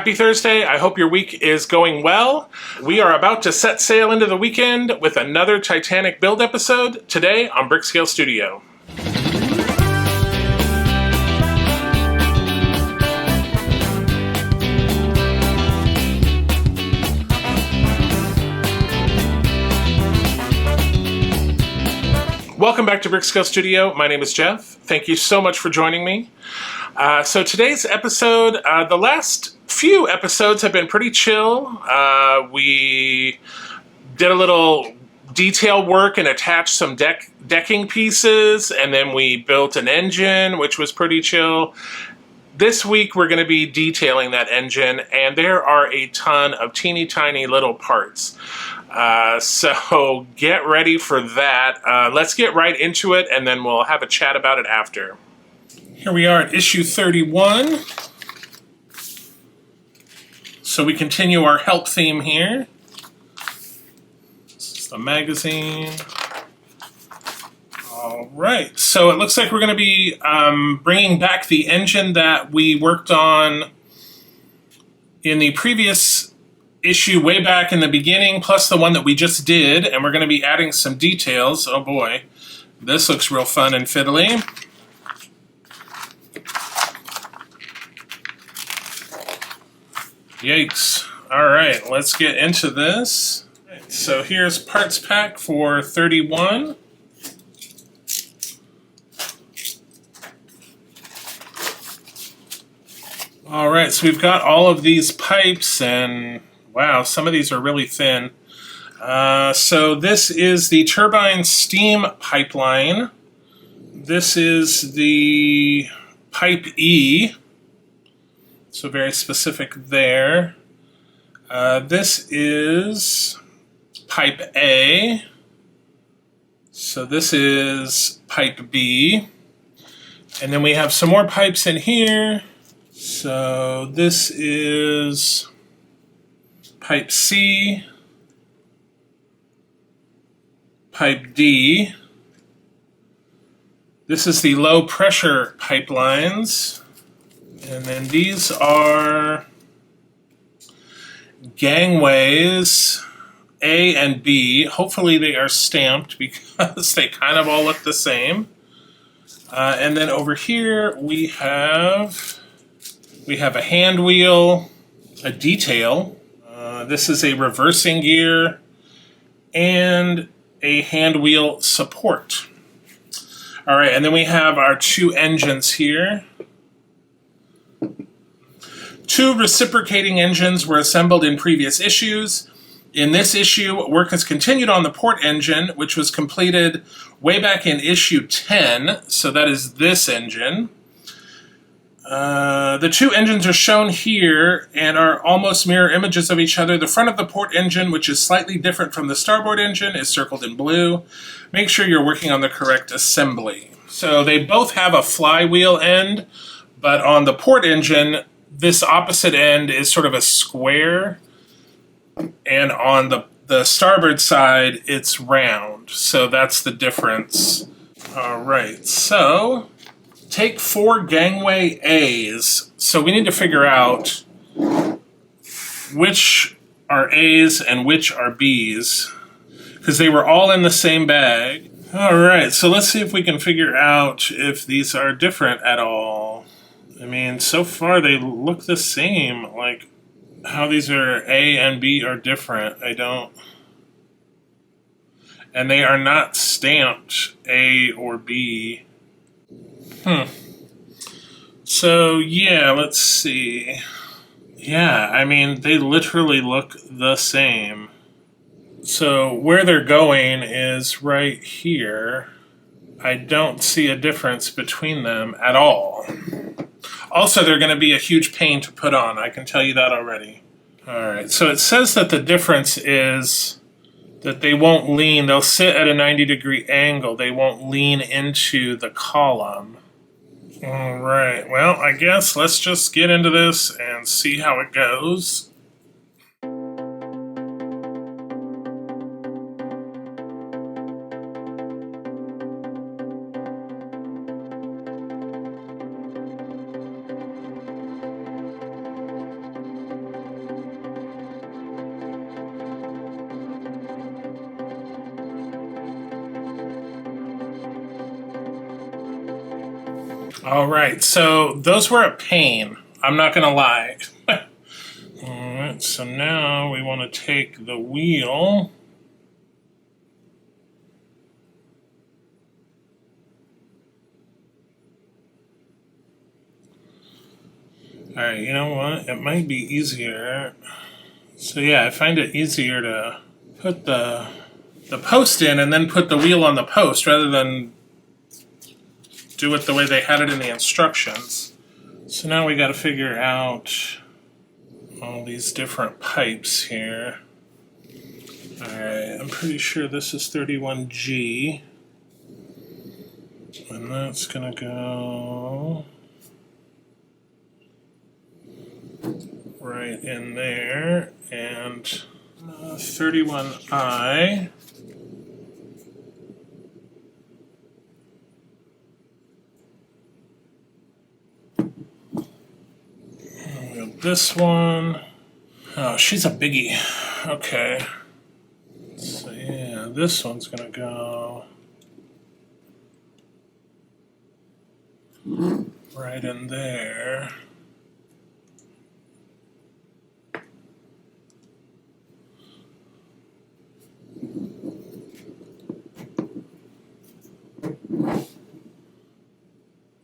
Happy Thursday. I hope your week is going well. We are about to set sail into the weekend with another Titanic build episode today on Brickscale Studio. Welcome back to Brickscale Studio. My name is Jeff. Thank you so much for joining me. So today's episode, the last few episodes have been pretty chill. We did a little detail work and attached some decking pieces, and then we built an engine, which was pretty chill. This week we're going to be detailing that engine, and there are a ton of teeny tiny little parts. So get ready for that. Let's get right into it, and then we'll have a chat about it after. Here we are at issue 31. So we continue our help theme here. This is the magazine. All right, so it looks like we're going to be bringing back the engine that we worked on in the previous issue way back in the beginning, plus the one that we just did, and we're going to be adding some details. Oh boy, this looks real fun and fiddly. Yikes. All right, let's get into this. So here's parts pack for 31. All right, so we've got all of these pipes, and wow, some of these are really thin. So this is the turbine steam pipeline. This is the pipe E. So very specific there. This is pipe A. So this is pipe B. And then we have some more pipes in here. So this is pipe C, pipe D. This is the low pressure pipelines. And then these are gangways A and B. Hopefully they are stamped because they kind of all look the same. And then over here we have a hand wheel, a detail. This is a reversing gear and a hand wheel support. All right, and then we have our two engines here. Two reciprocating engines were assembled in previous issues. In this issue, work has continued on the port engine, which was completed way back in issue 10, so that is this engine. The two engines are shown here and are almost mirror images of each other. The front of the port engine, which is slightly different from the starboard engine, is circled in blue. Make sure you're working on the correct assembly. So they both have a flywheel end, but on the port engine, this opposite end is sort of a square, and on the starboard side, it's round. So that's the difference. All right, so take 4 gangway A's. So we need to figure out which are A's and which are B's, because they were all in the same bag. All right, so let's see if we can figure out if these are different at all. I mean, so far they look the same, like how these are A and B are different. And they are not stamped A or B. So yeah, let's see. Yeah, I mean, they literally look the same. So where they're going is right here. I don't see a difference between them at all. Also, they're going to be a huge pain to put on. I can tell you that already. All right, so it says that the difference is that they won't lean. They'll sit at a 90-degree angle. They won't lean into the column. All right, well, I guess let's just get into this and see how it goes. All right, so those were a pain. I'm not gonna lie. All right, so now we want to take the wheel. All right, you know what? It might be easier. So yeah, I find it easier to put the post in and then put the wheel on the post rather than do it the way they had it in the instructions. So now we got to figure out all these different pipes here. All right, I'm pretty sure this is 31G. And that's gonna go right in there, and 31I. This one. Oh, she's a biggie. Okay. So yeah, this one's gonna go right in there.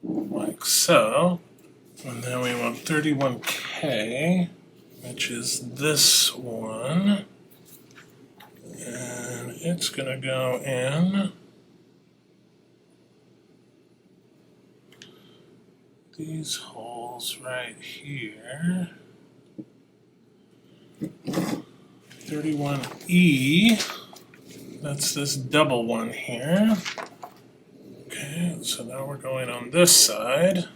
Like so. And then we want 31K, which is this one. And it's gonna go in these holes right here. 31E, that's this double one here. Okay, so now we're going on this side.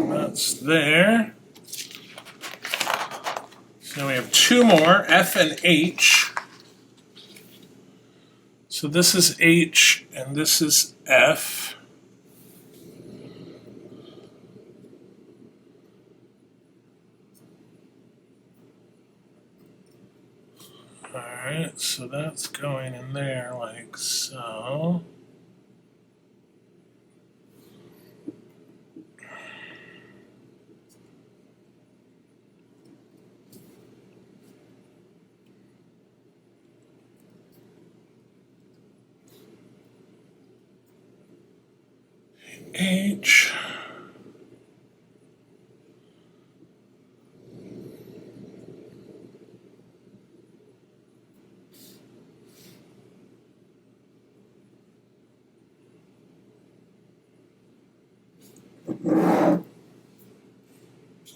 That's there. So now we have two more, F and H. So this is H and this is F. Alright, so that's going in there like so. H.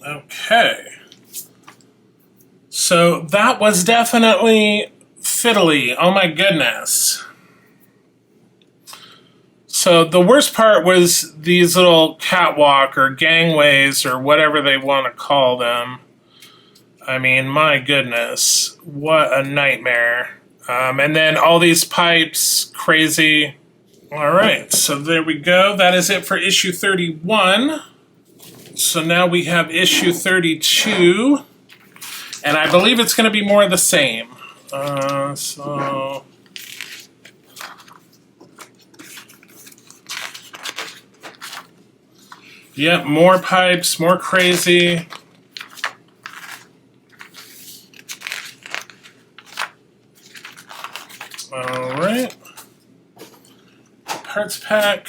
Okay. So that was definitely fiddly. Oh my goodness. So the worst part was these little catwalk or gangways or whatever they want to call them. I mean, my goodness, what a nightmare. And then all these pipes, crazy. All right, so there we go. That is it for issue 31. So now we have issue 32. And I believe it's going to be more of the same. Yep, more pipes, more crazy. All right. Parts pack.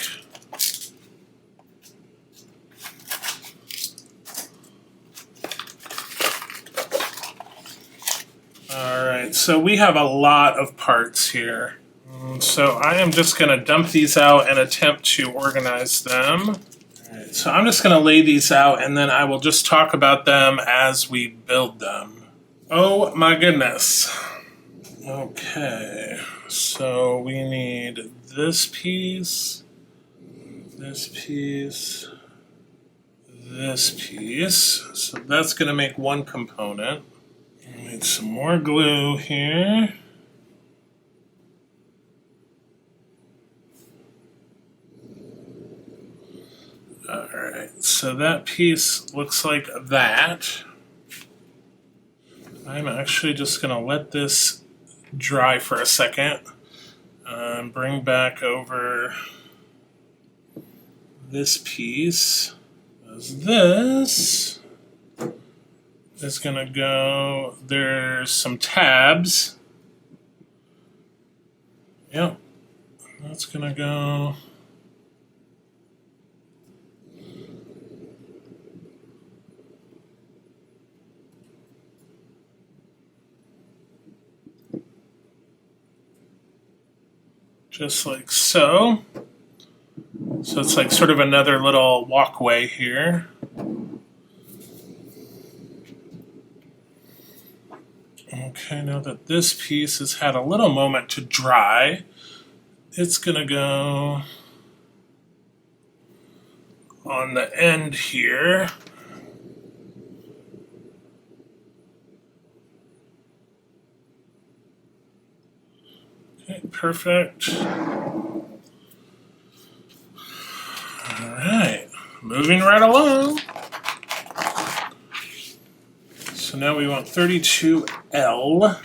All right, so we have a lot of parts here. So I am just going to dump these out and attempt to organize them. All right, so I'm just going to lay these out and then I will just talk about them as we build them. Oh my goodness. Okay, so we need this piece, this piece, this piece. So that's going to make one component. We need some more glue here. Alright. so that piece looks like that. I'm actually just going to let this dry for a second. Bring back over this piece. This is going to go, there's some tabs. Yep, that's going to go. Just like so. So it's like sort of another little walkway here. Okay, now that this piece has had a little moment to dry, it's going to go on the end here. Okay, perfect. All right, moving right along. So now we want 32L.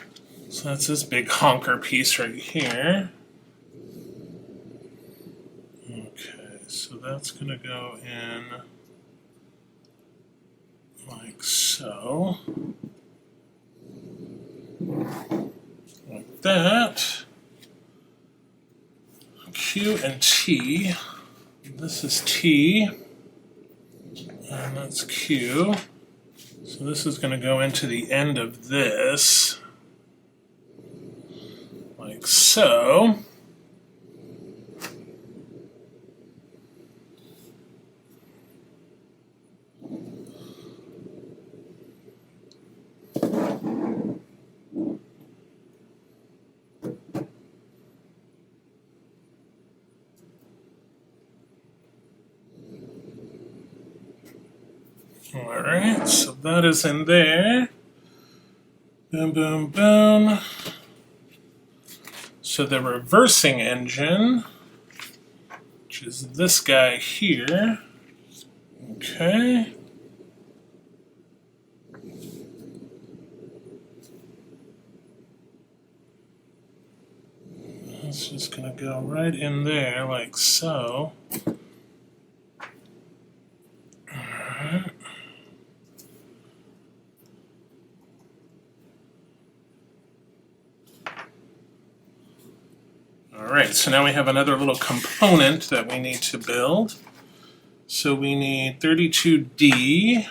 So that's this big honker piece right here. Okay, so that's going to go in like so. Like that. Q and T. This is T. And that's Q. So this is going to go into the end of this. Like so. Alright, so that is in there. Boom, boom, boom. So the reversing engine, which is this guy here. Okay. It's just going to go right in there like so. Alright. Alright, so now we have another little component that we need to build. So we need 32D,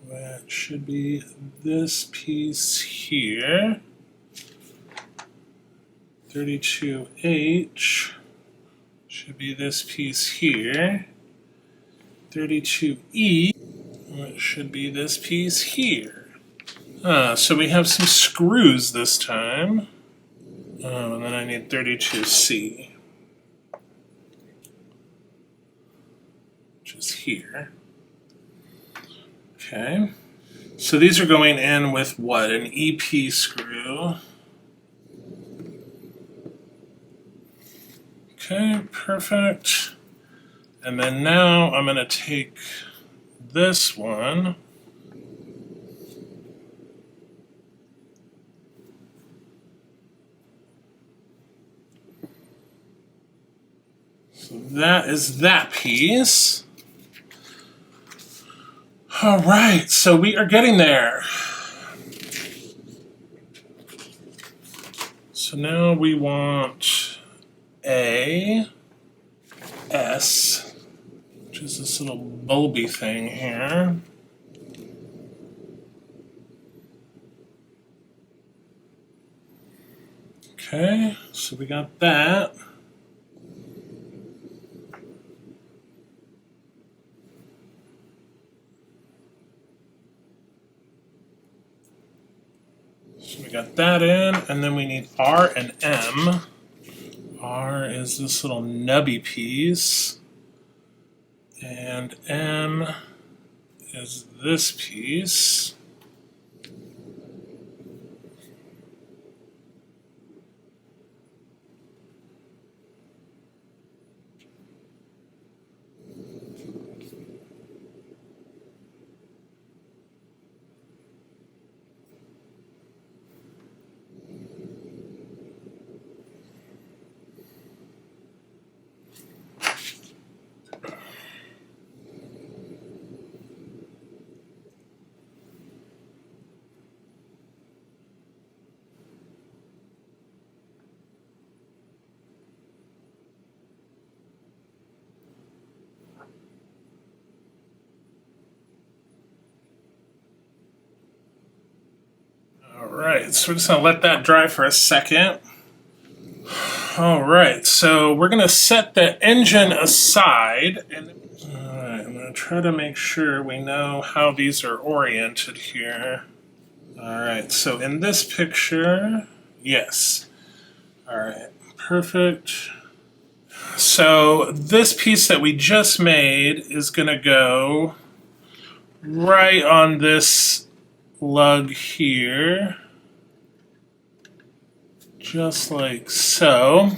which should be this piece here. 32H should be this piece here. 32E, which should be this piece here. So we have some screws this time. And then I need 32C, which is here. Okay. So these are going in with what? An EP screw. Okay, perfect. And then now I'm going to take this one. So that is that piece. All right, so we are getting there. So now we want A, S, which is this little bulby thing here. Okay, so we got that. So we got that in, and then we need R and M. R is this little nubby piece, and M is this piece. Alright, so we're just going to let that dry for a second. Alright, so we're going to set the engine aside. Alright, I'm going to try to make sure we know how these are oriented here. Alright, so in this picture, yes. Alright, perfect. So this piece that we just made is going to go right on this lug here. Just like so.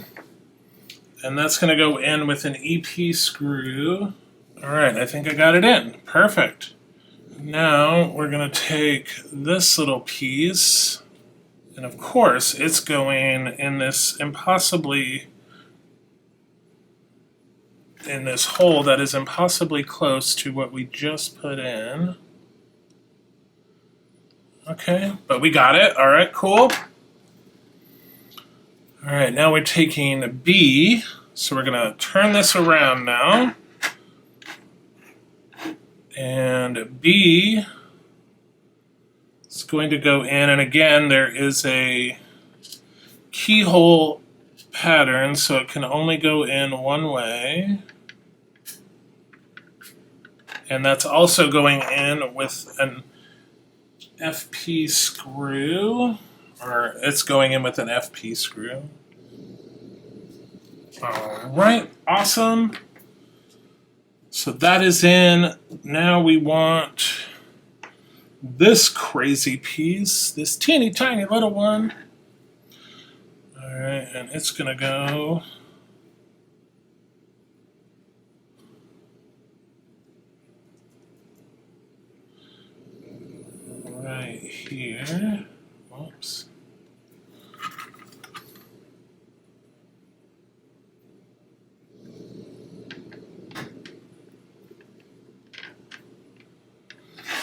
And that's going to go in with an EP screw. Alright, I think I got it in. Perfect. Now we're going to take this little piece, and of course it's going in this hole that is impossibly close to what we just put in. Okay, but we got it. Alright, cool. Alright, now we're taking B, so we're going to turn this around now. And B is going to go in, and again, there is a keyhole pattern, so it can only go in one way. And that's also going in with an FP screw, or it's going in with an FP screw. All right, awesome. So that is in. Now we want this crazy piece, this teeny tiny little one. All right, and it's gonna go right here. Oops.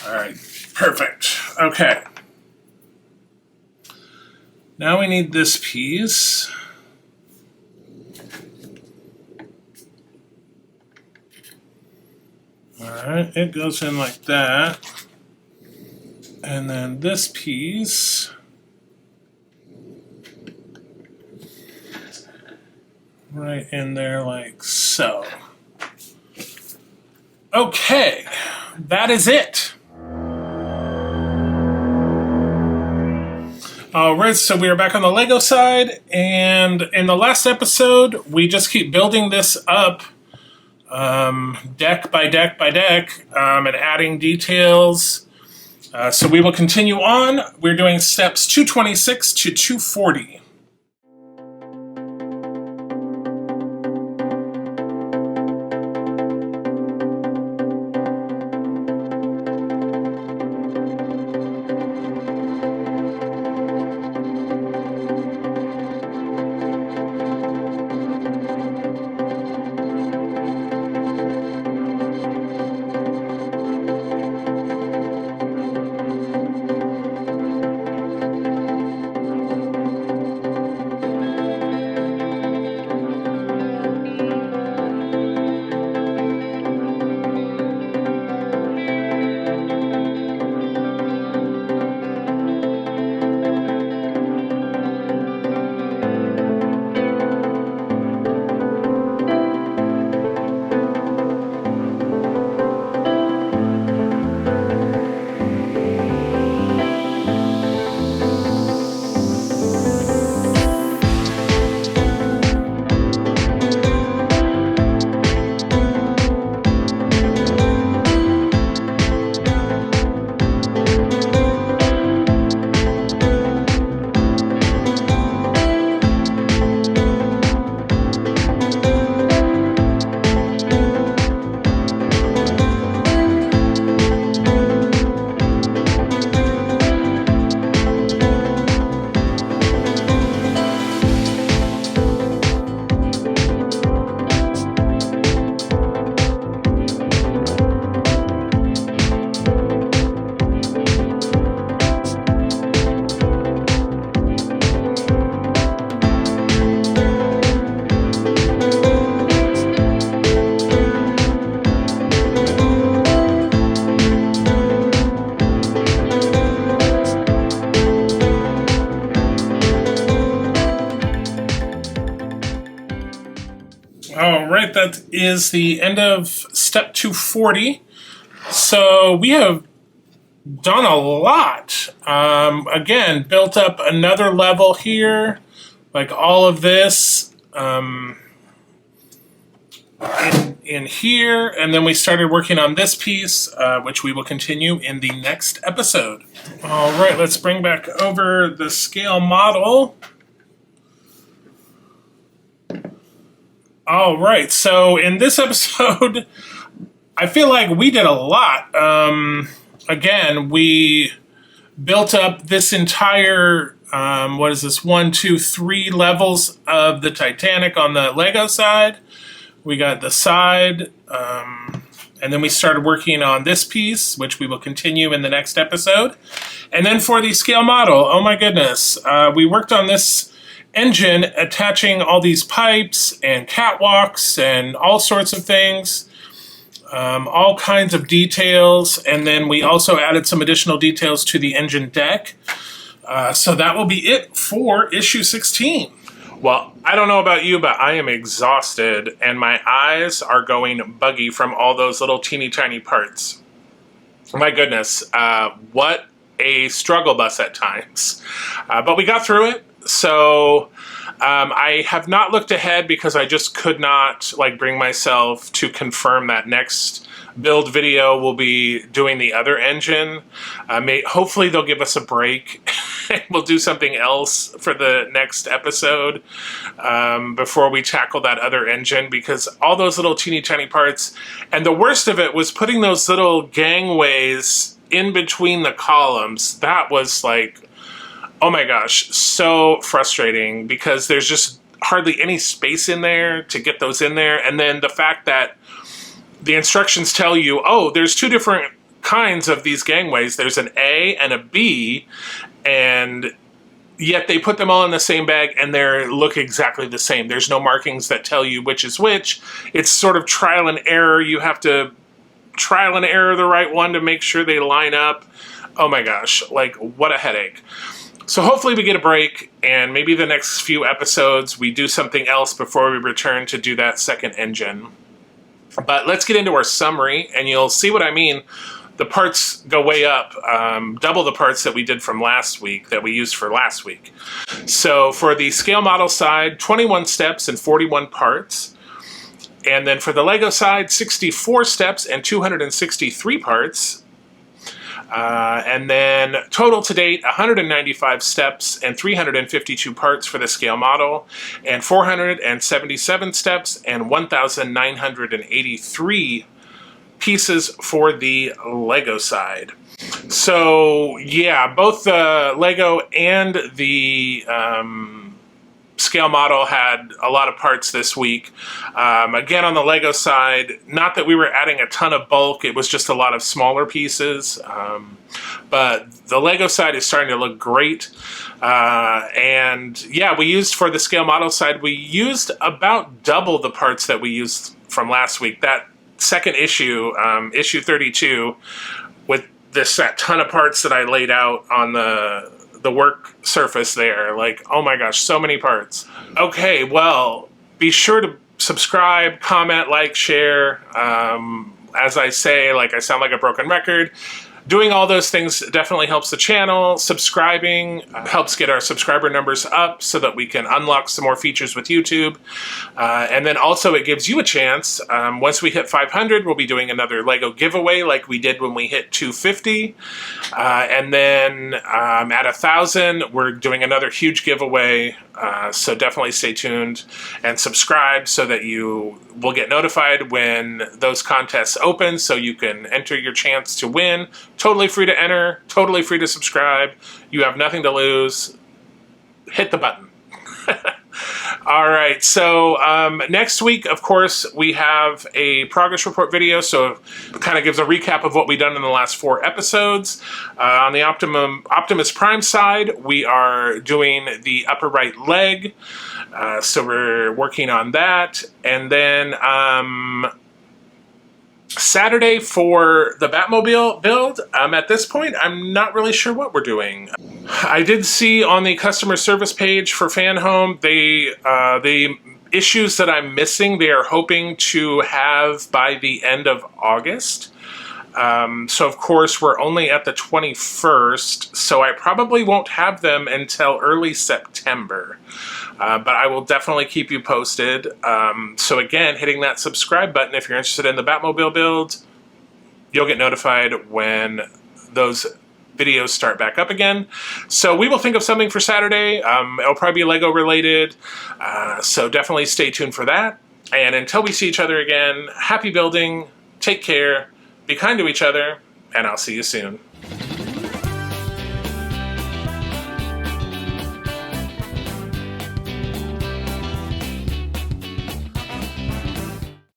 All right, perfect. Okay. Now we need this piece. All right, it goes in like that. And then this piece right in there like so. Okay, that is it. Alright, so we are back on the LEGO side, and in the last episode, we just keep building this up deck by deck by deck, and adding details. So we will continue on. We're doing steps 226 to 240. is the end of step 240. So we have done a lot. Again, built up another level here, like all of this in here, and then we started working on this piece, which we will continue in the next episode. All right, let's bring back over the scale model. All right, so in this episode, I feel like we did a lot. Again, we built up this entire, what is this, 1, 2, 3 levels of the Titanic on the Lego side. We got the side, and then we started working on this piece, which we will continue in the next episode. And then for the scale model, oh my goodness, we worked on this engine, attaching all these pipes and catwalks and all sorts of things, all kinds of details, and then we also added some additional details to the engine deck. So that will be it for issue 16. Well, I don't know about you, but I am exhausted and my eyes are going buggy from all those little teeny tiny parts. My goodness, what a struggle bus at times. But we got through it. So I have not looked ahead because I just could not bring myself to confirm that next build video will be doing the other engine. Hopefully they'll give us a break and we'll do something else for the next episode before we tackle that other engine, because all those little teeny tiny parts, and the worst of it was putting those little gangways in between the columns. That was oh my gosh, so frustrating because there's just hardly any space in there to get those in there. And then the fact that the instructions tell you, oh, there's 2 different kinds of these gangways. There's an A and a B, and yet they put them all in the same bag and they look exactly the same. There's no markings that tell you which is which. It's sort of trial and error. You have to trial and error the right one to make sure they line up. Oh my gosh, what a headache. So hopefully we get a break, and maybe the next few episodes we do something else before we return to do that second engine. But let's get into our summary, and you'll see what I mean. The parts go way up, double the parts that we did from last week, that we used for last week. So for the scale model side, 21 steps and 41 parts. And then for the Lego side, 64 steps and 263 parts. And then total to date, 195 steps and 352 parts for the scale model, and 477 steps and 1,983 pieces for the Lego side. So yeah, both the Lego and the scale model had a lot of parts this week. Again, on the Lego side, not that we were adding a ton of bulk, it was just a lot of smaller pieces. But the Lego side is starting to look great. And yeah, we used, for the scale model side, we used about double the parts that we used from last week. That second issue, issue 32, with that ton of parts that I laid out on the work surface there. Oh my gosh, so many parts. Okay, well, be sure to subscribe, comment, share. As I say, I sound like a broken record. Doing all those things definitely helps the channel. Subscribing helps get our subscriber numbers up so that we can unlock some more features with YouTube. And then also it gives you a chance. Once we hit 500, we'll be doing another Lego giveaway like we did when we hit 250. And then at 1,000, we're doing another huge giveaway. So definitely stay tuned and subscribe so that you will get notified when those contests open, so you can enter your chance to win. Totally free to enter, totally free to subscribe. You have nothing to lose. Hit the button. All right, so next week, of course, we have a progress report video, so it kind of gives a recap of what we've done in the last 4 episodes. On the Optimus Prime side, we are doing the upper right leg, so we're working on that. And then Saturday for the Batmobile build, at this point, I'm not really sure what we're doing. I did see on the customer service page for Fan Home, they issues that I'm missing, they are hoping to have by the end of August. So of course we're only at the 21st, so I probably won't have them until early September. But I will definitely keep you posted. So again, hitting that subscribe button if you're interested in the Batmobile build, you'll get notified when those videos start back up again. So we will think of something for Saturday. It'll probably be Lego related. So definitely stay tuned for that. And until we see each other again, happy building, take care, be kind to each other, and I'll see you soon.